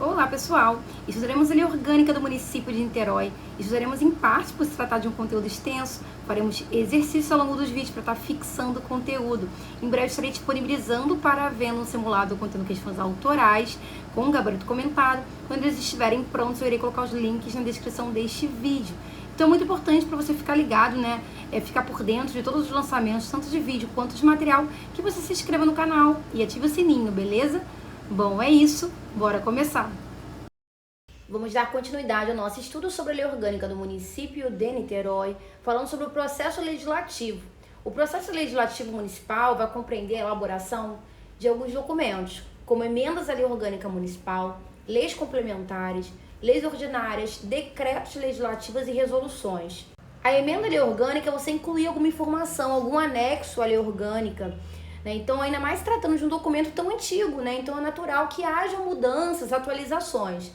Olá pessoal, estudaremos a lei orgânica do município de Niterói. Estudaremos em parte por se tratar de um conteúdo extenso, faremos exercícios ao longo dos vídeos para estar fixando o conteúdo. Em breve estarei disponibilizando para ver no simulado contendo questões autorais, com um gabarito comentado. Quando eles estiverem prontos eu irei colocar os links na descrição deste vídeo. Então é muito importante para você ficar ligado, né? Ficar por dentro de todos os lançamentos, tanto de vídeo quanto de material, que você se inscreva no canal e ative o sininho, beleza? Bom, é isso. Bora começar! Vamos dar continuidade ao nosso estudo sobre a lei orgânica do município de Niterói, falando sobre o processo legislativo. O processo legislativo municipal vai compreender a elaboração de alguns documentos, como emendas à lei orgânica municipal, leis complementares, leis ordinárias, decretos legislativos e resoluções. A emenda à lei orgânica, você inclui alguma informação, algum anexo à lei orgânica, né? Então, ainda mais tratando de um documento tão antigo, né? Então é natural que haja mudanças, atualizações.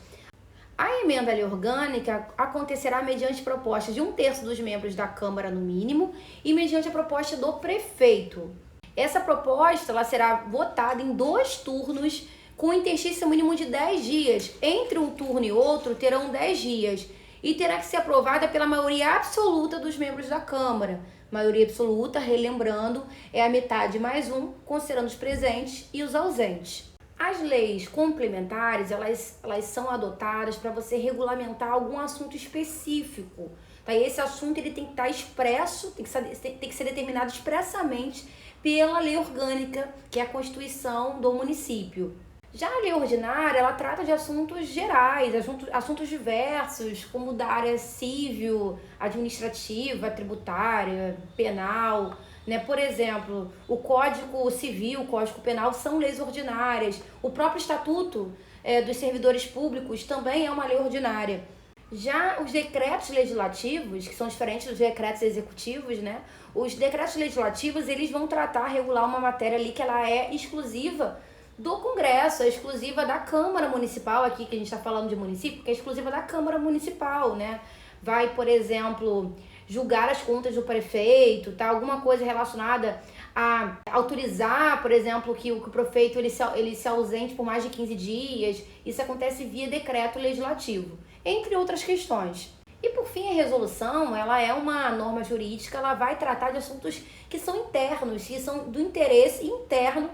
A emenda à lei orgânica acontecerá mediante proposta de 1/3 dos membros da Câmara no mínimo e mediante a proposta do prefeito. Essa proposta ela será votada em 2 turnos com interstício mínimo de 10 dias. Entre um turno e outro terão 10 dias e terá que ser aprovada pela maioria absoluta dos membros da Câmara. Maioria absoluta, relembrando, é a metade mais um, considerando os presentes e os ausentes. As leis complementares, elas são adotadas para você regulamentar algum assunto específico. Tá? E esse assunto ele tem que estar expresso, tem que ser determinado expressamente pela lei orgânica, que é a Constituição do município. Já a lei ordinária, ela trata de assuntos gerais, assuntos diversos, como da área civil, administrativa, tributária, penal, né? Por exemplo, o Código Civil, o Código Penal são leis ordinárias. O próprio Estatuto dos Servidores Públicos também é uma lei ordinária. Já os decretos legislativos, que são diferentes dos decretos executivos, né? Os decretos legislativos, eles vão tratar, regular uma matéria ali que ela é exclusiva do Congresso, é exclusiva da Câmara Municipal, aqui que a gente está falando de município, que é exclusiva da Câmara Municipal, né? Vai, por exemplo, julgar as contas do prefeito, tá? Alguma coisa relacionada a autorizar, por exemplo, que o prefeito ele se ausente por mais de 15 dias. Isso acontece via decreto legislativo, entre outras questões. E por fim, a resolução, ela é uma norma jurídica, ela vai tratar de assuntos que são internos, que são do interesse interno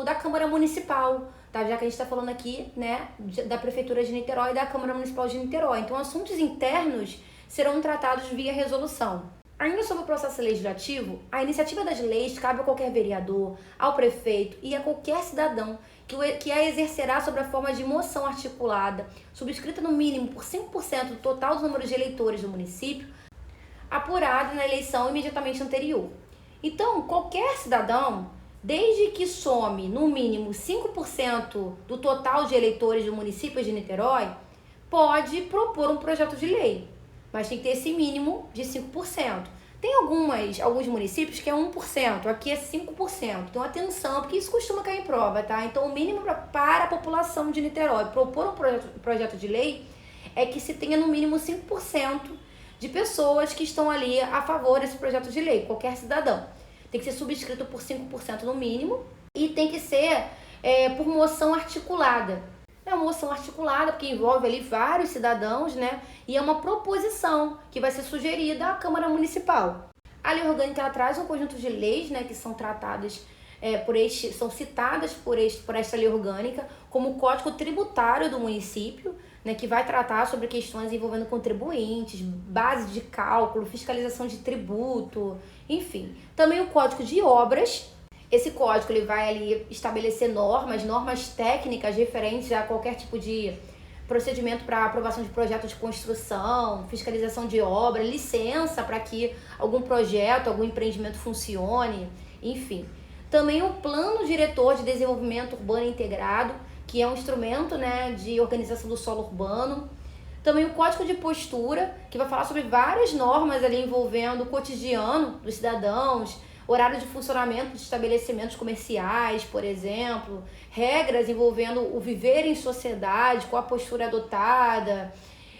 da Câmara Municipal, tá? Já que a gente está falando aqui, né, da Prefeitura de Niterói e da Câmara Municipal de Niterói. Então, assuntos internos serão tratados via resolução. Ainda sobre o processo legislativo, a iniciativa das leis cabe a qualquer vereador, ao prefeito e a qualquer cidadão que a exercerá sob a forma de moção articulada, subscrita no mínimo por 5% do total dos números de eleitores do município, apurado na eleição imediatamente anterior. Então, qualquer cidadão, desde que some no mínimo 5% do total de eleitores do município de Niterói, pode propor um projeto de lei, mas tem que ter esse mínimo de 5%. Tem alguns municípios que é 1%, aqui é 5%. Então, atenção, porque isso costuma cair em prova, tá? Então, o mínimo para a população de Niterói propor um projeto de lei é que se tenha no mínimo 5% de pessoas que estão ali a favor desse projeto de lei, qualquer cidadão. Tem que ser subscrito por 5% no mínimo e tem que ser por moção articulada. É uma moção articulada, porque envolve ali vários cidadãos, né? E é uma proposição que vai ser sugerida à Câmara Municipal. A lei orgânica ela traz um conjunto de leis, né, que são tratadas são citadas por esta lei orgânica, como o Código Tributário do município, né, que vai tratar sobre questões envolvendo contribuintes, base de cálculo, fiscalização de tributo, enfim. Também o Código de Obras. Esse código ele vai ali estabelecer normas técnicas referentes a qualquer tipo de procedimento para aprovação de projeto de construção, fiscalização de obra, licença para que algum projeto, algum empreendimento funcione, enfim. Também o Plano Diretor de Desenvolvimento Urbano Integrado, que é um instrumento, né, de organização do solo urbano. Também o Código de Postura, que vai falar sobre várias normas ali envolvendo o cotidiano dos cidadãos, horário de funcionamento de estabelecimentos comerciais, por exemplo, regras envolvendo o viver em sociedade, qual a postura adotada,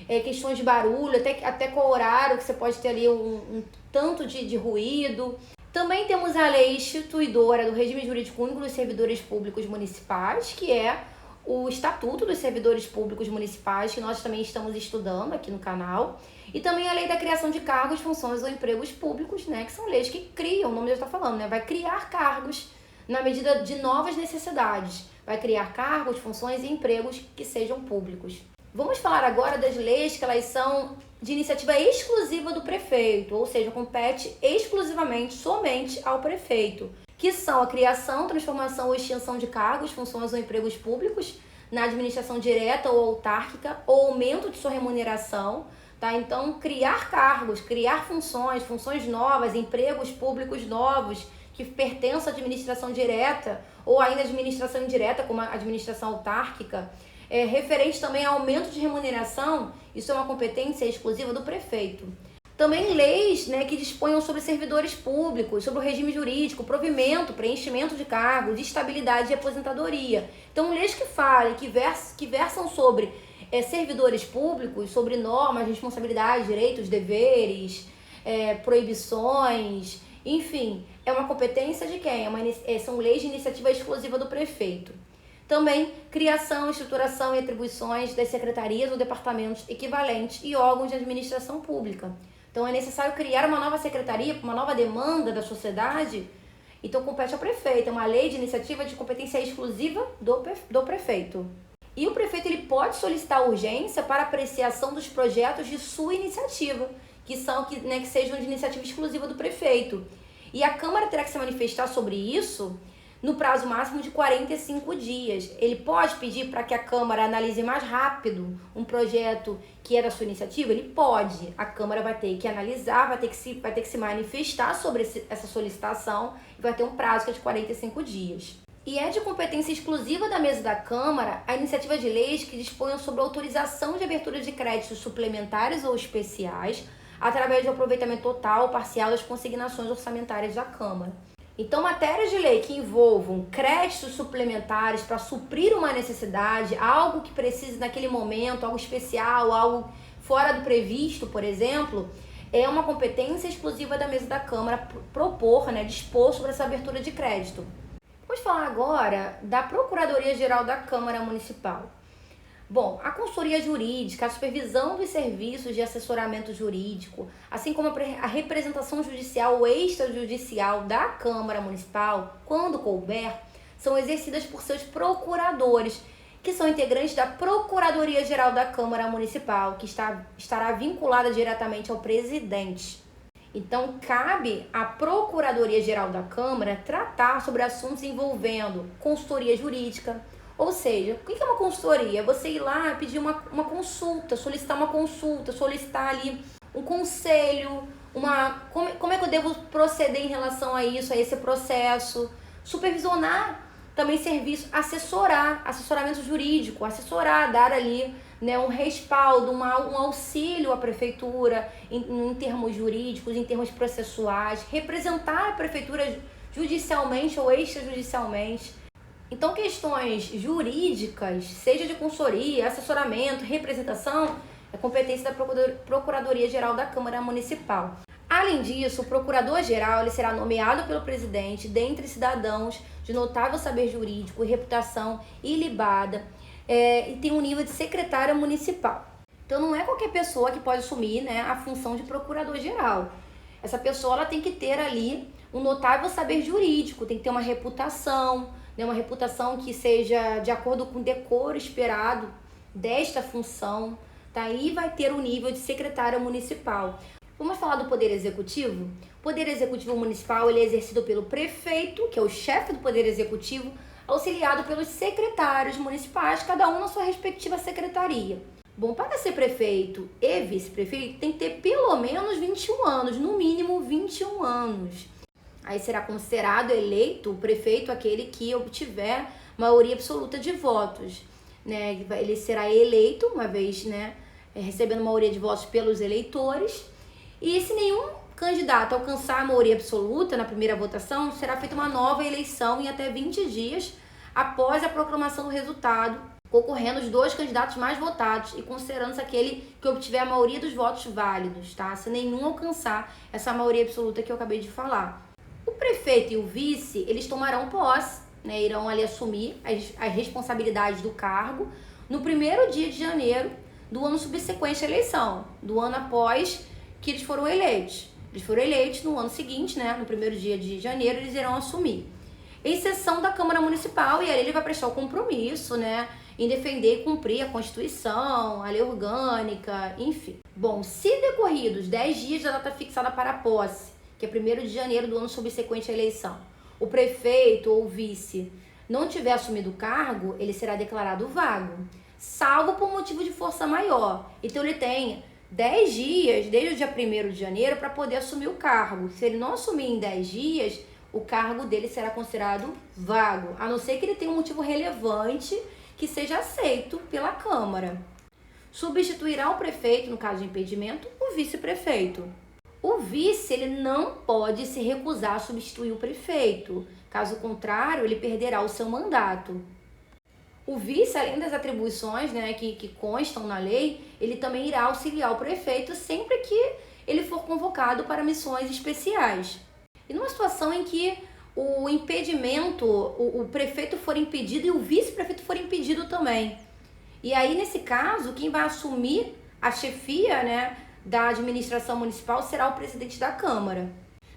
questões de barulho, até qual horário que você pode ter ali um tanto de ruído. Também temos a lei instituidora do regime jurídico único dos servidores públicos municipais, que é o Estatuto dos Servidores Públicos Municipais, que nós também estamos estudando aqui no canal, e também a Lei da Criação de Cargos, Funções ou Empregos Públicos, né, que são leis que criam, o nome já está falando, né, vai criar cargos na medida de novas necessidades, vai criar cargos, funções e empregos que sejam públicos. Vamos falar agora das leis que elas são de iniciativa exclusiva do prefeito, ou seja, compete exclusivamente, somente ao prefeito, que são a criação, transformação ou extinção de cargos, funções ou empregos públicos na administração direta ou autárquica, ou aumento de sua remuneração, tá? Então, criar cargos, criar funções novas, empregos públicos novos que pertençam à administração direta ou ainda à administração indireta, como a administração autárquica, referente também ao aumento de remuneração, isso é uma competência exclusiva do prefeito. Também leis, né, que disponham sobre servidores públicos, sobre o regime jurídico, provimento, preenchimento de cargos, estabilidade e aposentadoria. Então, leis que falem, que versam sobre servidores públicos, sobre normas, responsabilidades, direitos, deveres, proibições, enfim, é uma competência de quem? São leis de iniciativa exclusiva do prefeito. Também criação, estruturação e atribuições das secretarias ou departamentos equivalentes e órgãos de administração pública. Então é necessário criar uma nova secretaria, uma nova demanda da sociedade, então compete ao prefeito, é uma lei de iniciativa de competência exclusiva do prefeito. E o prefeito ele pode solicitar urgência para apreciação dos projetos de sua iniciativa, que sejam de iniciativa exclusiva do prefeito. E a Câmara terá que se manifestar sobre isso no prazo máximo de 45 dias. Ele pode pedir para que a Câmara analise mais rápido um projeto que é da sua iniciativa? Ele pode. A Câmara vai ter que analisar, vai ter que se manifestar sobre essa solicitação e vai ter um prazo que é de 45 dias. E é de competência exclusiva da mesa da Câmara a iniciativa de leis que disponham sobre a autorização de abertura de créditos suplementares ou especiais através do aproveitamento total ou parcial das consignações orçamentárias da Câmara. Então, matérias de lei que envolvam créditos suplementares para suprir uma necessidade, algo que precise naquele momento, algo especial, algo fora do previsto, por exemplo, é uma competência exclusiva da mesa da Câmara dispor sobre essa abertura de crédito. Vamos falar agora da Procuradoria-Geral da Câmara Municipal. Bom, a consultoria jurídica, a supervisão dos serviços de assessoramento jurídico, assim como a representação judicial ou extrajudicial da Câmara Municipal, quando couber, são exercidas por seus procuradores, que são integrantes da Procuradoria-Geral da Câmara Municipal, que estará vinculada diretamente ao presidente. Então, cabe à Procuradoria-Geral da Câmara tratar sobre assuntos envolvendo consultoria jurídica. Ou seja, o que é uma consultoria? É você ir lá pedir uma consulta, solicitar ali um conselho, como é que eu devo proceder em relação a isso, a esse processo, supervisionar também serviço, assessoramento jurídico, dar ali, né, um respaldo, um auxílio à prefeitura em termos jurídicos, em termos processuais, representar a prefeitura judicialmente ou extrajudicialmente. Então, questões jurídicas, seja de consultoria, assessoramento, representação, é competência da Procuradoria-Geral da Câmara Municipal. Além disso, o Procurador-Geral ele será nomeado pelo presidente dentre cidadãos de notável saber jurídico e reputação ilibada e tem um nível de secretária municipal. Então, não é qualquer pessoa que pode assumir, né, a função de Procurador-Geral. Essa pessoa ela tem que ter ali um notável saber jurídico, tem que ter uma reputação que seja de acordo com o decoro esperado desta função, tá? E vai ter o nível de secretária municipal. Vamos falar do Poder Executivo? O Poder Executivo Municipal ele é exercido pelo prefeito, que é o chefe do Poder Executivo, auxiliado pelos secretários municipais, cada um na sua respectiva secretaria. Bom, para ser prefeito e vice-prefeito, tem que ter pelo menos 21 anos, no mínimo 21 anos. Aí será considerado eleito o prefeito aquele que obtiver maioria absoluta de votos, né? Ele será eleito, uma vez, né, recebendo maioria de votos pelos eleitores. E se nenhum candidato alcançar a maioria absoluta na primeira votação, será feita uma nova eleição em até 20 dias após a proclamação do resultado, concorrendo os dois candidatos mais votados e considerando-se aquele que obtiver a maioria dos votos válidos, tá? Se nenhum alcançar essa maioria absoluta que eu acabei de falar. O prefeito e o vice, eles tomarão posse né, irão ali assumir as responsabilidades do cargo no primeiro dia de janeiro do ano subsequente à eleição, do ano após que eles foram eleitos. Eles foram eleitos no ano seguinte, né, no primeiro dia de janeiro, eles irão assumir. Em sessão da Câmara Municipal, e aí ele vai prestar o compromisso, né, em defender e cumprir a Constituição, a lei orgânica, enfim. Bom, se decorridos 10 dias da data fixada para a posse, que é 1º de janeiro do ano subsequente à eleição, o prefeito ou o vice não tiver assumido o cargo, ele será declarado vago, salvo por motivo de força maior. Então ele tem 10 dias, desde o dia 1º de janeiro, para poder assumir o cargo. Se ele não assumir em 10 dias, o cargo dele será considerado vago, a não ser que ele tenha um motivo relevante que seja aceito pela Câmara. Substituirá o prefeito, no caso de impedimento, o vice-prefeito. O vice, ele não pode se recusar a substituir o prefeito. Caso contrário, ele perderá o seu mandato. O vice, além das atribuições, né, que constam na lei, ele também irá auxiliar o prefeito sempre que ele for convocado para missões especiais. E numa situação em que o impedimento, o prefeito for impedido e o vice-prefeito for impedido também. E aí, nesse caso, quem vai assumir a chefia, né, da administração municipal será o presidente da Câmara.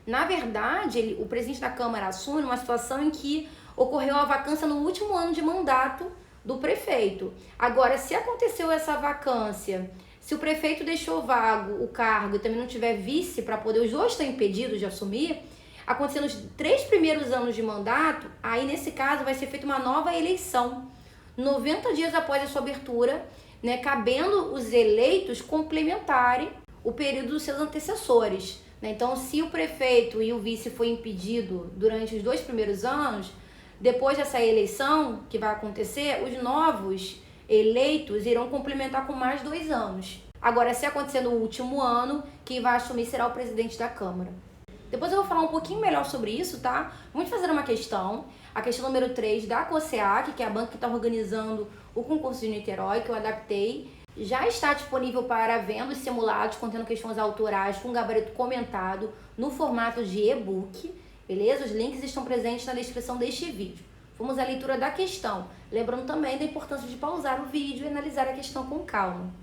Na verdade, o presidente da Câmara assume numa situação em que ocorreu a vacância no último ano de mandato do prefeito. Agora, se aconteceu essa vacância, se o prefeito deixou vago o cargo e também não tiver vice para poder, os dois estão impedidos de assumir, acontecendo os 3 primeiros anos de mandato, aí nesse caso vai ser feita uma nova eleição, 90 dias após a sua abertura, né, cabendo os eleitos complementarem o período dos seus antecessores, né? Então, se o prefeito e o vice foi impedido durante os 2 primeiros anos, depois dessa eleição que vai acontecer, os novos eleitos irão complementar com mais 2 anos. Agora, se acontecer no último ano, quem vai assumir será o presidente da Câmara. Depois eu vou falar um pouquinho melhor sobre isso, tá? Vamos fazer uma questão, a questão número 3 da COSEAC, que é a banca que está organizando o concurso de Niterói, que eu adaptei. Já está disponível para venda os simulados contendo questões autorais com gabarito comentado no formato de e-book, beleza? Os links estão presentes na descrição deste vídeo. Vamos à leitura da questão, lembrando também da importância de pausar o vídeo e analisar a questão com calma.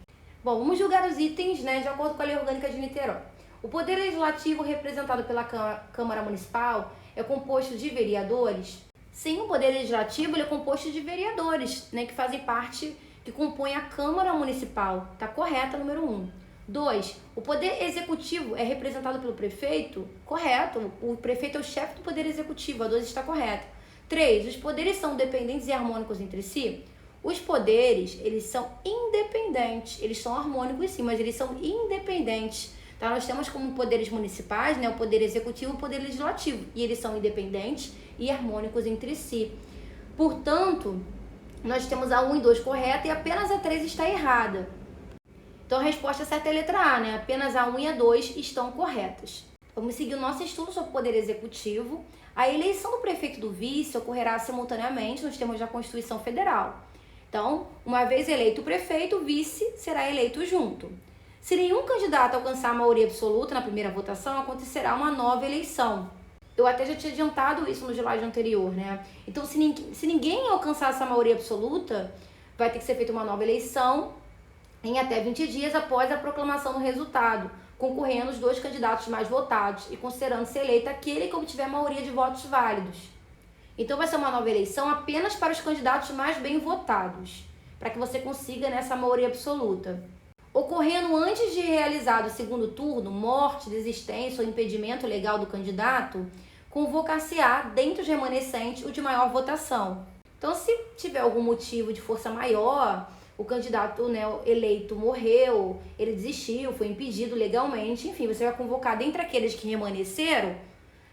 Bom, vamos julgar os itens, né, de acordo com a Lei Orgânica de Niterói. O Poder Legislativo, representado pela Câmara Municipal, é composto de vereadores? Sim, o Poder Legislativo ele é composto de vereadores, né, que fazem parte, que compõem a Câmara Municipal. Tá correta, número 1. 2. O Poder Executivo é representado pelo prefeito? Correto. O prefeito é o chefe do Poder Executivo. A 2 está correta. 3. Os poderes são dependentes e harmônicos entre si? Os poderes, eles são independentes. Eles são harmônicos sim, mas eles são independentes. Tá? Nós temos como poderes municipais, né, o Poder Executivo e o Poder Legislativo. E eles são independentes e harmônicos entre si. Portanto, nós temos a 1 e 2 correta e apenas a 3 está errada. Então a resposta certa é a letra A, né? Apenas a 1 e a 2 estão corretas. Vamos seguir o nosso estudo sobre o Poder Executivo. A eleição do prefeito e do vice ocorrerá simultaneamente nos termos da Constituição Federal. Então, uma vez eleito o prefeito, o vice será eleito junto. Se nenhum candidato alcançar a maioria absoluta na primeira votação, acontecerá uma nova eleição. Eu até já tinha adiantado isso no slide anterior, né? Então, se ninguém alcançar essa maioria absoluta, vai ter que ser feita uma nova eleição em até 20 dias após a proclamação do resultado, concorrendo os 2 candidatos mais votados e considerando-se eleito aquele que obtiver a maioria de votos válidos. Então, vai ser uma nova eleição apenas para os candidatos mais bem votados, para que você consiga nessa maioria absoluta. Ocorrendo antes de realizado o segundo turno, morte, desistência ou impedimento legal do candidato, convocar-se-á, dentre os remanescentes, o de maior votação. Então, se tiver algum motivo de força maior, o candidato, né, eleito morreu, ele desistiu, foi impedido legalmente, enfim, você vai convocar dentre aqueles que remanesceram,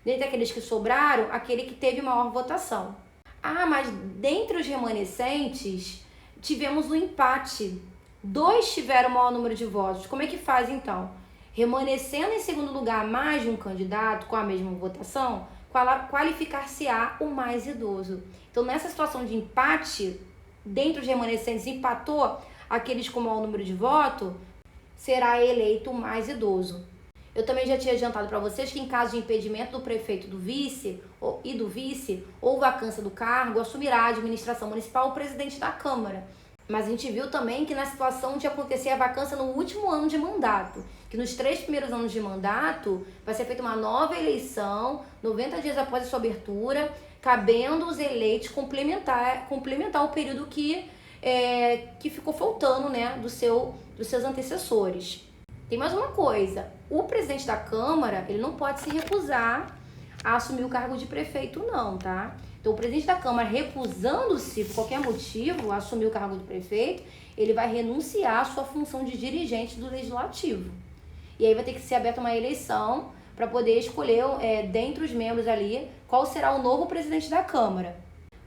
dentre aqueles que sobraram, aquele que teve maior votação. Ah, mas dentre os remanescentes, tivemos um empate. 2 tiveram o maior número de votos. Como é que faz então? Remanescendo em segundo lugar mais de um candidato com a mesma votação, qualificar-se-á o mais idoso. Então, nessa situação de empate, dentre os remanescentes, empatou aqueles com o maior número de votos, será eleito o mais idoso. Eu também já tinha adiantado para vocês que em caso de impedimento do prefeito e do vice ou vacância do cargo, assumirá a administração municipal o presidente da Câmara. Mas a gente viu também que na situação de acontecer a vacância no último ano de mandato, que nos 3 primeiros anos de mandato vai ser feita uma nova eleição, 90 dias após a sua abertura, cabendo os eleitos complementar o período que ficou faltando, né, dos seus antecessores. Tem mais uma coisa, o presidente da Câmara, ele não pode se recusar a assumir o cargo de prefeito não, tá? Então o presidente da Câmara, recusando-se por qualquer motivo a assumir o cargo de prefeito, ele vai renunciar à sua função de dirigente do Legislativo. E aí vai ter que ser aberta uma eleição para poder escolher, dentre os membros ali, qual será o novo presidente da Câmara.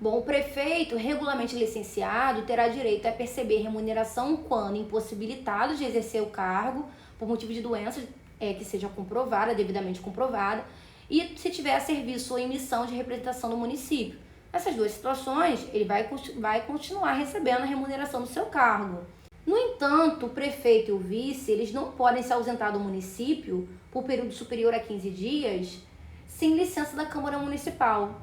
Bom, o prefeito regularmente licenciado terá direito a perceber remuneração quando impossibilitado de exercer o cargo por motivo de doença que seja comprovada, devidamente comprovada, e se tiver serviço ou em missão de representação do município. Nessas 2 situações, ele vai continuar recebendo a remuneração do seu cargo. No entanto, o prefeito e o vice, eles não podem se ausentar do município por período superior a 15 dias sem licença da Câmara Municipal,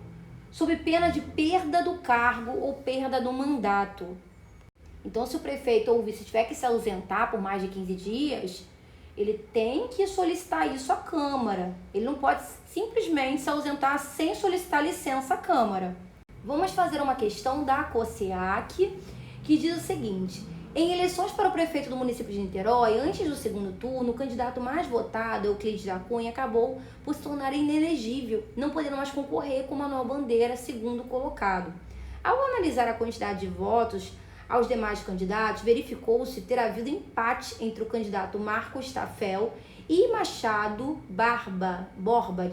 sob pena de perda do cargo ou perda do mandato. Então, se o prefeito ou o vice tiver que se ausentar por mais de 15 dias, ele tem que solicitar isso à Câmara. Ele não pode simplesmente se ausentar sem solicitar licença à Câmara. Vamos fazer uma questão da COSEAC, que diz o seguinte: em eleições para o prefeito do município de Niterói, antes do segundo turno, o candidato mais votado, Euclides da Cunha, acabou por se tornar inelegível, não podendo mais concorrer com Manuel Bandeira, segundo colocado. Ao analisar a quantidade de votos aos demais candidatos, verificou-se ter havido empate entre o candidato Marcos Tafel e Machado Borba,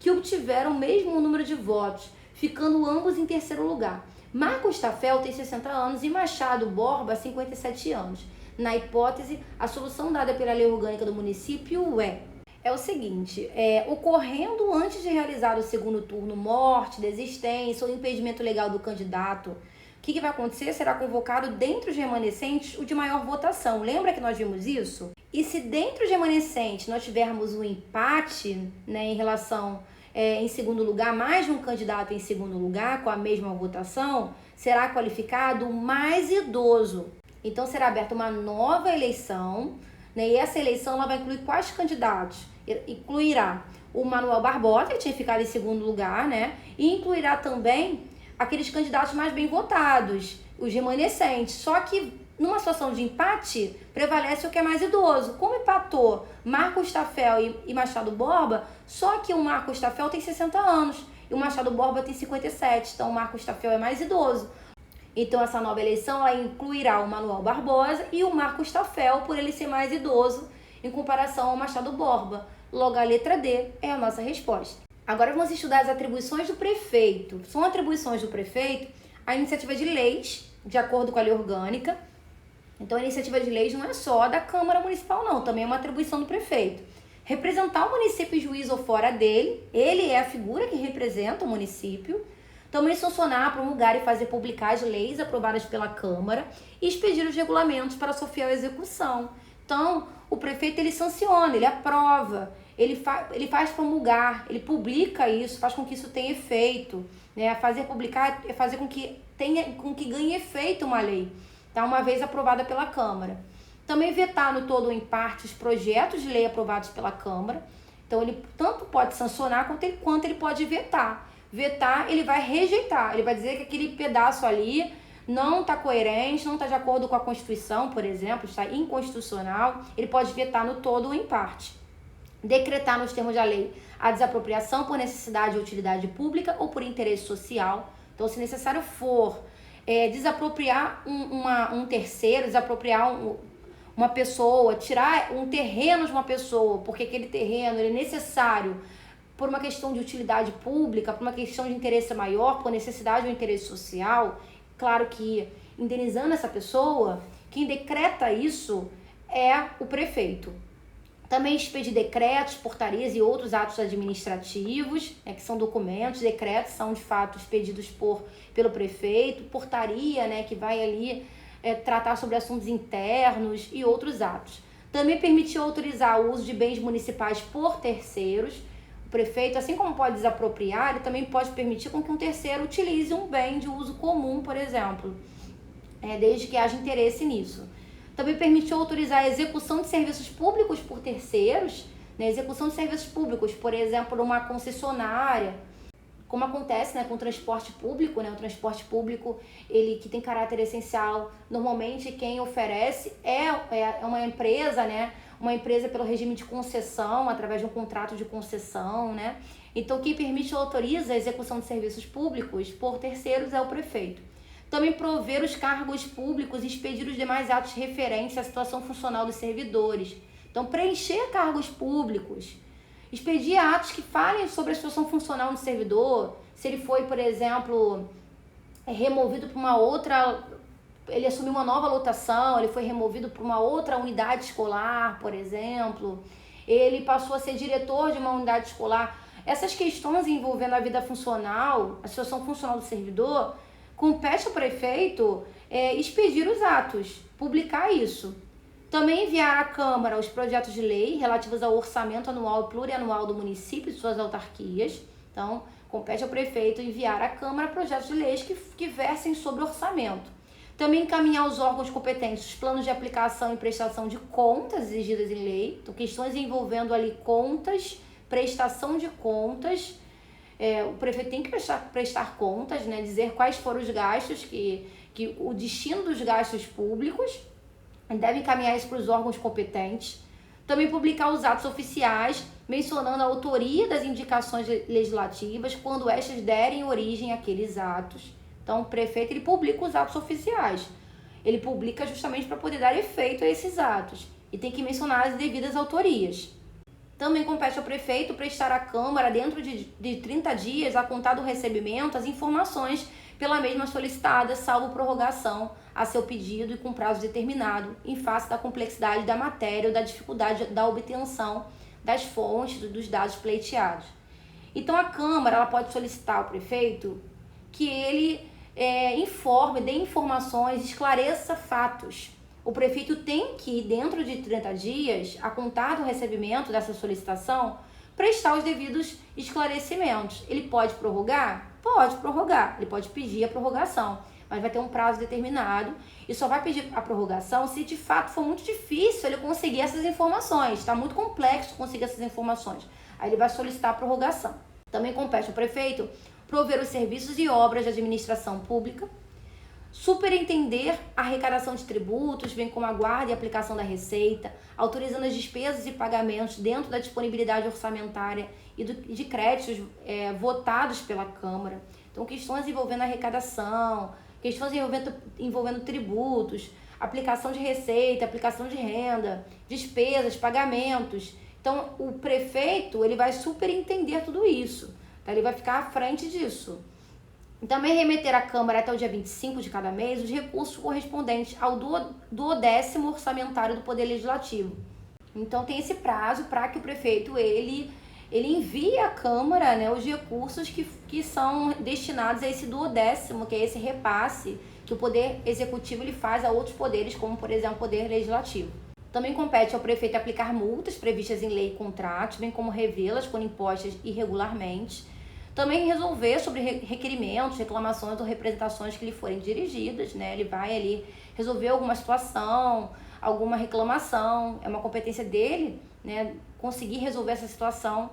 que obtiveram o mesmo número de votos, ficando ambos em terceiro lugar. Marcos Tafel tem 60 anos e Machado Borba 57 anos. Na hipótese, a solução dada pela lei orgânica do município é o seguinte: ocorrendo antes de realizar o segundo turno morte, desistência ou impedimento legal do candidato, o que vai acontecer? Será convocado dentre os remanescentes o de maior votação. Lembra que nós vimos isso? E se dentre os remanescentes nós tivermos um empate, né, em relação em segundo lugar, mais de um candidato em segundo lugar com a mesma votação, será qualificado o mais idoso. Então será aberta uma nova eleição, né, e essa eleição ela vai incluir quais candidatos? Incluirá o Manuel Barbosa, que tinha ficado em segundo lugar, né, e incluirá também aqueles candidatos mais bem votados, os remanescentes. Só que numa situação de empate, prevalece o que é mais idoso. Como empatou Marcos Tafel e Machado Borba, só que o Marcos Tafel tem 60 anos e o Machado Borba tem 57, então o Marcos Tafel é mais idoso. Então essa nova eleição ela incluirá o Manuel Barbosa e o Marcos Tafel, por ele ser mais idoso em comparação ao Machado Borba. Logo, a letra D é a nossa resposta. Agora vamos estudar as atribuições do prefeito. São atribuições do prefeito a iniciativa de leis, de acordo com a lei orgânica. Então a iniciativa de leis não é só da Câmara Municipal, não. Também é uma atribuição do prefeito. Representar o município em juízo ou fora dele. Ele é a figura que representa o município. Também sancionar, promulgar e fazer publicar as leis aprovadas pela Câmara e expedir os regulamentos para sua fiel execução. Então, o prefeito ele sanciona, ele aprova, ele faz promulgar, ele publica isso, faz com que isso tenha efeito, né? Fazer publicar é fazer com que ganhe efeito uma lei, tá? Uma vez aprovada pela Câmara. Também vetar no todo ou em parte os projetos de lei aprovados pela Câmara. Então, ele tanto pode sancionar quanto ele pode vetar. Vetar, ele vai rejeitar, ele vai dizer que aquele pedaço ali não está coerente, não está de acordo com a Constituição, por exemplo, está inconstitucional, ele pode vetar no todo ou em parte. Decretar nos termos da lei a desapropriação por necessidade ou utilidade pública ou por interesse social. Então, se necessário for desapropriar um terceiro, desapropriar uma pessoa, tirar um terreno de uma pessoa, porque aquele terreno ele é necessário por uma questão de utilidade pública, por uma questão de interesse maior, por necessidade ou interesse social, claro que indenizando essa pessoa, quem decreta isso é o prefeito. Também expedir decretos, portarias e outros atos administrativos, que são documentos, decretos são de fato expedidos pelo prefeito, portaria, que vai ali tratar sobre assuntos internos e outros atos. Também permitiu autorizar o uso de bens municipais por terceiros. O prefeito, assim como pode desapropriar, ele também pode permitir com que um terceiro utilize um bem de uso comum, por exemplo, desde que haja interesse nisso. Também permitiu autorizar a execução de serviços públicos por terceiros, né? Execução de serviços públicos, por exemplo, uma concessionária, como acontece, né, com o transporte público, né? O transporte público, ele que tem caráter essencial, normalmente quem oferece é uma empresa, né? Uma empresa pelo regime de concessão, através de um contrato de concessão, né? Então, quem permite ou autoriza a execução de serviços públicos por terceiros é o prefeito. Também prover os cargos públicos e expedir os demais atos referentes à situação funcional dos servidores. Então, preencher cargos públicos, expedir atos que falem sobre a situação funcional do servidor, se ele foi, por exemplo, removido para uma outra, ele assumiu uma nova lotação, ele foi removido para uma outra unidade escolar, por exemplo, ele passou a ser diretor de uma unidade escolar. Essas questões envolvendo a vida funcional, a situação funcional do servidor, compete ao prefeito expedir os atos, publicar isso. Também enviar à Câmara os projetos de lei relativos ao orçamento anual e plurianual do município e de suas autarquias. Então, compete ao prefeito enviar à Câmara projetos de leis que versem sobre orçamento. Também encaminhar aos órgãos competentes os planos de aplicação e prestação de contas exigidas em lei. Então, questões envolvendo ali contas, prestação de contas. O prefeito tem que prestar contas, né? Dizer quais foram os gastos, o destino dos gastos públicos. Deve encaminhar isso para os órgãos competentes. Também publicar os atos oficiais, mencionando a autoria das indicações legislativas, quando estas derem origem àqueles atos. Então, o prefeito ele publica os atos oficiais. Ele publica justamente para poder dar efeito a esses atos. E tem que mencionar as devidas autorias. Também compete ao prefeito prestar à Câmara, dentro de 30 dias, a contar do recebimento, as informações pela mesma solicitada, salvo prorrogação a seu pedido e com prazo determinado, em face da complexidade da matéria ou da dificuldade da obtenção das fontes dos dados pleiteados. Então, a Câmara ela pode solicitar ao prefeito que ele informe, dê informações, esclareça fatos. O prefeito tem que, dentro de 30 dias, a contar do recebimento dessa solicitação, prestar os devidos esclarecimentos. Ele pode prorrogar? Pode prorrogar. Ele pode pedir a prorrogação, mas vai ter um prazo determinado e só vai pedir a prorrogação se de fato for muito difícil ele conseguir essas informações. Está muito complexo conseguir essas informações. Aí ele vai solicitar a prorrogação. Também compete ao prefeito prover os serviços e obras de administração pública, superintender a arrecadação de tributos, bem como a guarda e aplicação da receita, autorizando as despesas e pagamentos dentro da disponibilidade orçamentária e de créditos votados pela Câmara. Então, questões envolvendo arrecadação, questões envolvendo tributos, aplicação de receita, aplicação de renda, despesas, pagamentos. Então, o prefeito ele vai superintender tudo isso, tá? Ele vai ficar à frente disso. Também remeter à Câmara até o dia 25 de cada mês os recursos correspondentes ao duodécimo orçamentário do Poder Legislativo. Então tem esse prazo para que o prefeito ele envie à Câmara, né, os recursos que são destinados a esse duodécimo, que é esse repasse que o Poder Executivo ele faz a outros poderes, como por exemplo o Poder Legislativo. Também compete ao prefeito aplicar multas previstas em lei e contratos, bem como revê-las quando impostas irregularmente. Também resolver sobre requerimentos, reclamações ou representações que lhe forem dirigidas, né? Ele vai ali resolver alguma situação, alguma reclamação, é uma competência dele, né? Conseguir resolver essa situação.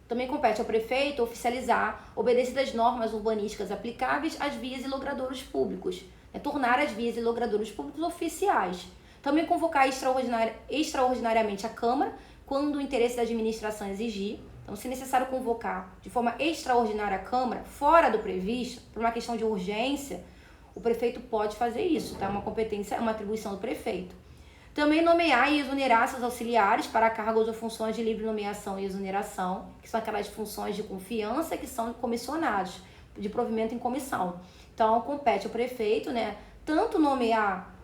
Também compete ao prefeito oficializar, obedecidas as normas urbanísticas aplicáveis às vias e logradouros públicos, né? Tornar as vias e logradouros públicos oficiais. Também convocar extraordinariamente a Câmara, quando o interesse da administração exigir. Então, se necessário convocar de forma extraordinária a Câmara, fora do previsto, por uma questão de urgência, o prefeito pode fazer isso, tá? Uma competência, uma atribuição do prefeito. Também nomear e exonerar seus auxiliares para cargos ou funções de livre nomeação e exoneração, que são aquelas funções de confiança que são comissionados, de provimento em comissão. Então, compete ao prefeito, né, tanto nomear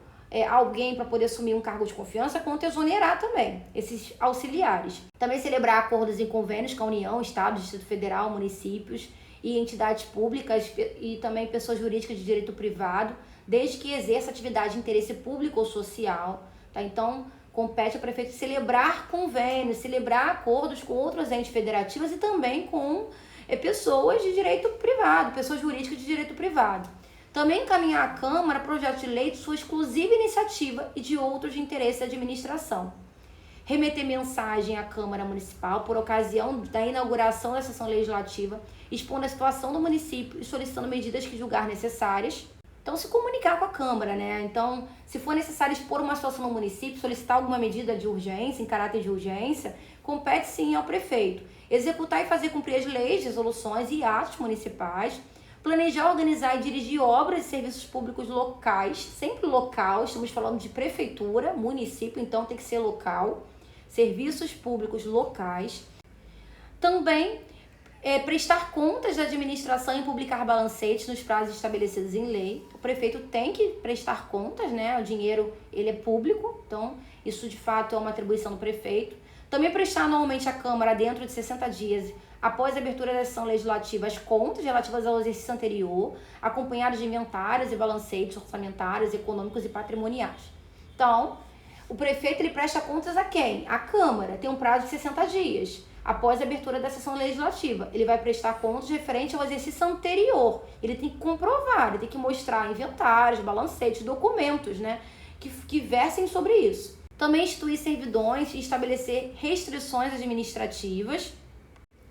alguém para poder assumir um cargo de confiança, quanto exonerar também esses auxiliares. Também celebrar acordos e convênios com a União, Estado, Distrito Federal, municípios e entidades públicas e também pessoas jurídicas de direito privado, desde que exerça atividade de interesse público ou social. Tá? Então, compete ao prefeito celebrar convênios, celebrar acordos com outros entes federativos e também com pessoas de direito privado, pessoas jurídicas de direito privado. Também encaminhar à Câmara projetos de lei de sua exclusiva iniciativa e de outros de interesse da administração. Remeter mensagem à Câmara Municipal por ocasião da inauguração da sessão legislativa, expondo a situação do município e solicitando medidas que julgar necessárias. Então, se comunicar com a Câmara, né? Então, se for necessário expor uma situação no município, solicitar alguma medida de urgência, em caráter de urgência, compete sim ao prefeito. Executar e fazer cumprir as leis, resoluções e atos municipais. Planejar, organizar e dirigir obras e serviços públicos locais, sempre local, estamos falando de prefeitura, município, então tem que ser local. Serviços públicos locais. Também prestar contas da administração e publicar balancetes nos prazos estabelecidos em lei. O prefeito tem que prestar contas, né? O dinheiro ele é público, então isso de fato é uma atribuição do prefeito. Também prestar anualmente à Câmara, dentro de 60 dias, após a abertura da sessão legislativa, as contas relativas ao exercício anterior, acompanhadas de inventários e balancetes orçamentários, econômicos e patrimoniais. Então, o prefeito ele presta contas a quem? À Câmara. Tem um prazo de 60 dias. Após a abertura da sessão legislativa, ele vai prestar contas referente ao exercício anterior. Ele tem que comprovar, ele tem que mostrar inventários, balancetes, documentos, né, que versem sobre isso. Também instituir servidões e estabelecer restrições administrativas.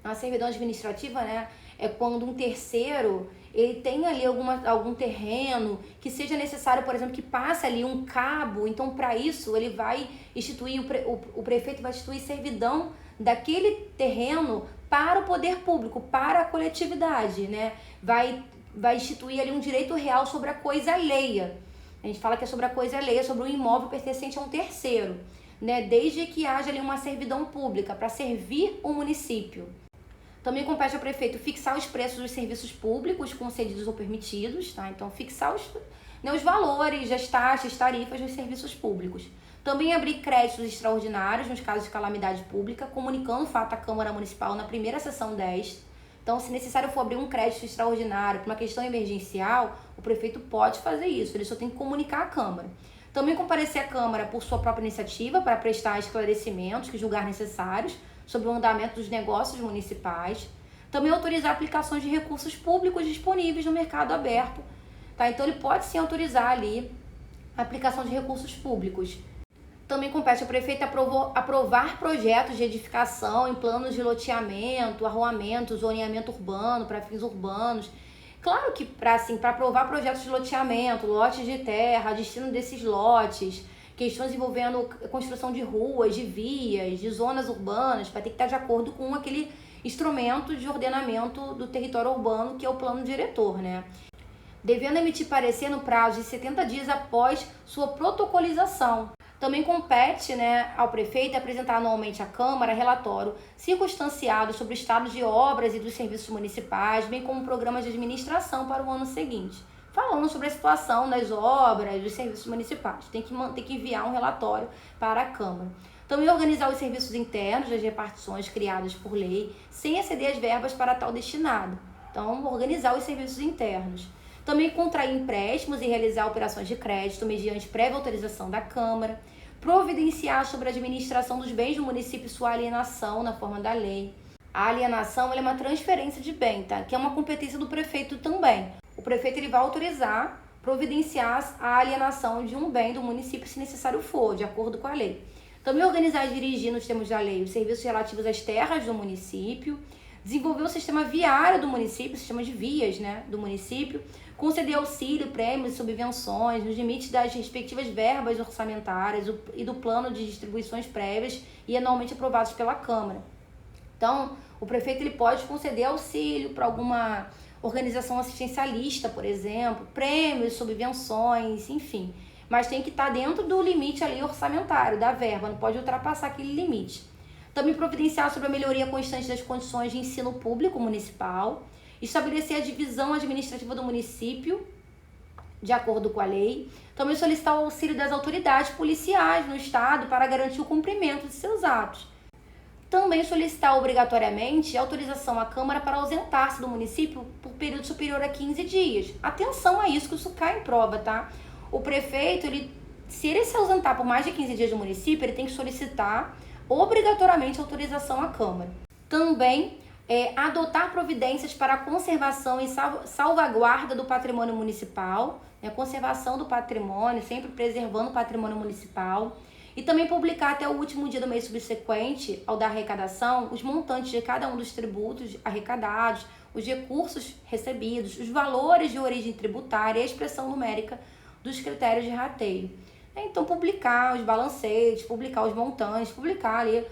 A servidão administrativa, né, é quando um terceiro ele tem ali algum terreno que seja necessário, por exemplo, que passe ali um cabo. Então, para isso, ele vai instituir, o prefeito vai instituir servidão daquele terreno para o poder público, para a coletividade, né? Vai instituir ali um direito real sobre a coisa alheia. A gente fala que é sobre a coisa alheia, sobre um imóvel pertencente a um terceiro, né? Desde que haja ali uma servidão pública para servir o município. Também compete ao prefeito fixar os preços dos serviços públicos concedidos ou permitidos, tá? Então, fixar os valores, as taxas, tarifas dos serviços públicos. Também abrir créditos extraordinários nos casos de calamidade pública, comunicando o fato à Câmara Municipal na primeira sessão 10. Então, se necessário for abrir um crédito extraordinário para uma questão emergencial, o prefeito pode fazer isso, ele só tem que comunicar à Câmara. Também comparecer à Câmara por sua própria iniciativa para prestar esclarecimentos que julgar necessários sobre o andamento dos negócios municipais. Também autorizar aplicações de recursos públicos disponíveis no mercado aberto, tá? Então, ele pode sim autorizar ali a aplicação de recursos públicos. Também compete ao prefeito aprovar projetos de edificação em planos de loteamento, arruamento, zoneamento urbano, para fins urbanos. Claro que para aprovar projetos de loteamento, lotes de terra, destino desses lotes, questões envolvendo construção de ruas, de vias, de zonas urbanas, vai ter que estar de acordo com aquele instrumento de ordenamento do território urbano, que é o plano diretor, né? Devendo emitir parecer no prazo de 70 dias após sua protocolização. Também compete, né, ao prefeito apresentar anualmente à Câmara relatório circunstanciado sobre o estado de obras e dos serviços municipais, bem como programas de administração para o ano seguinte, falando sobre a situação das obras, dos serviços municipais. Tem que enviar um relatório para a Câmara. Também organizar os serviços internos das repartições criadas por lei, sem exceder as verbas para tal destinado. Então, organizar os serviços internos. Também contrair empréstimos e realizar operações de crédito mediante prévia autorização da Câmara. Providenciar sobre a administração dos bens do município e sua alienação na forma da lei. A alienação ela é uma transferência de bem, tá? Que é uma competência do prefeito também. O prefeito ele vai autorizar, providenciar a alienação de um bem do município se necessário for, de acordo com a lei. Também organizar e dirigir, nos termos da lei, os serviços relativos às terras do município. Desenvolver o sistema viário do município, o sistema de vias, né, do município, conceder auxílio, prêmios e subvenções nos limites das respectivas verbas orçamentárias e do plano de distribuições prévias e anualmente aprovados pela Câmara. Então, o prefeito ele pode conceder auxílio para alguma organização assistencialista, por exemplo, prêmios, subvenções, enfim, mas tem que estar dentro do limite ali orçamentário, da verba, não pode ultrapassar aquele limite. Também providenciar sobre a melhoria constante das condições de ensino público municipal, estabelecer a divisão administrativa do município, de acordo com a lei. Também solicitar o auxílio das autoridades policiais no estado para garantir o cumprimento de seus atos. Também solicitar obrigatoriamente autorização à Câmara para ausentar-se do município por período superior a 15 dias. Atenção a isso, que isso cai em prova, tá? O prefeito, ele Se ele se ausentar por mais de 15 dias do município, ele tem que solicitar obrigatoriamente autorização à Câmara. Também adotar providências para a conservação e salvaguarda do patrimônio municipal, né? Conservação do patrimônio, sempre preservando o patrimônio municipal. E também publicar até o último dia do mês subsequente ao da arrecadação os montantes de cada um dos tributos arrecadados, os recursos recebidos, os valores de origem tributária e a expressão numérica dos critérios de rateio. Então, publicar os balanceios, publicar os montantes, publicar ali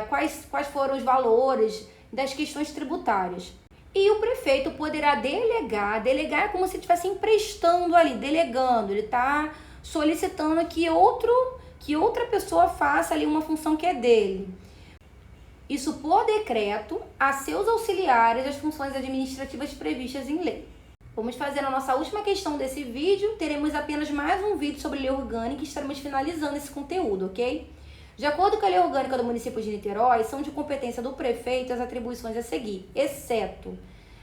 quais foram os valores das questões tributárias. E o prefeito poderá delegar é como se estivesse emprestando ali, delegando, ele está solicitando que outra pessoa faça ali uma função que é dele. Isso por decreto a seus auxiliares as funções administrativas previstas em lei. Vamos fazer a nossa última questão desse vídeo, teremos apenas mais um vídeo sobre lei orgânica e estaremos finalizando esse conteúdo, ok? De acordo com a lei orgânica do município de Niterói, são de competência do prefeito as atribuições a seguir, exceto: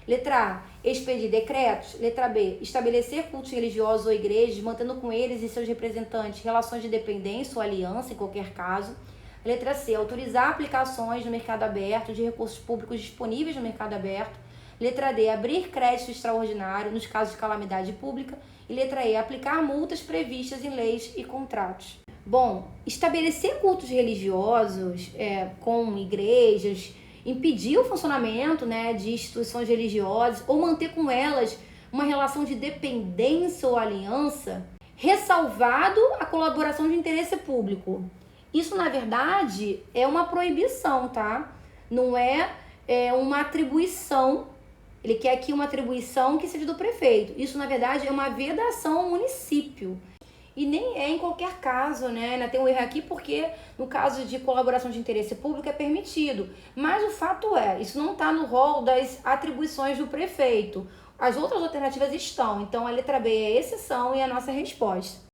letra A, expedir decretos. Letra B, estabelecer cultos religiosos ou igrejas, mantendo com eles e seus representantes relações de dependência ou aliança, em qualquer caso. Letra C, autorizar aplicações no mercado aberto de recursos públicos disponíveis no mercado aberto. Letra D, abrir crédito extraordinário nos casos de calamidade pública. E letra E, aplicar multas previstas em leis e contratos. Bom, estabelecer cultos religiosos com igrejas, impedir o funcionamento, né, de instituições religiosas ou manter com elas uma relação de dependência ou aliança, ressalvado a colaboração de interesse público. Isso, na verdade, é uma proibição, tá? Não é uma atribuição. Ele quer aqui uma atribuição que seja do prefeito. Isso, na verdade, é uma vedação ao município. E nem é em qualquer caso, né? Ainda tem um erro aqui porque no caso de colaboração de interesse público é permitido. Mas o fato isso não está no rol das atribuições do prefeito. As outras alternativas estão. Então a letra B é a exceção e a nossa resposta.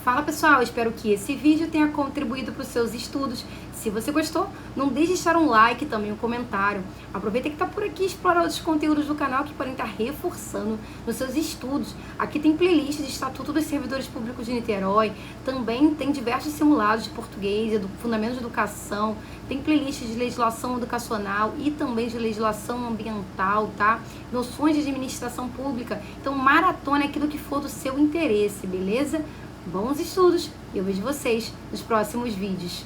Fala pessoal, espero que esse vídeo tenha contribuído para os seus estudos. Se você gostou, não deixe de deixar um like e também um comentário. Aproveita que está por aqui e explora outros conteúdos do canal que podem estar reforçando nos seus estudos. Aqui tem playlist de Estatuto dos Servidores Públicos de Niterói, também tem diversos simulados de português, fundamentos de educação, tem playlist de legislação educacional e também de legislação ambiental, tá? Noções de administração pública. Então maratona aquilo que for do seu interesse, beleza? Bons estudos e eu vejo vocês nos próximos vídeos.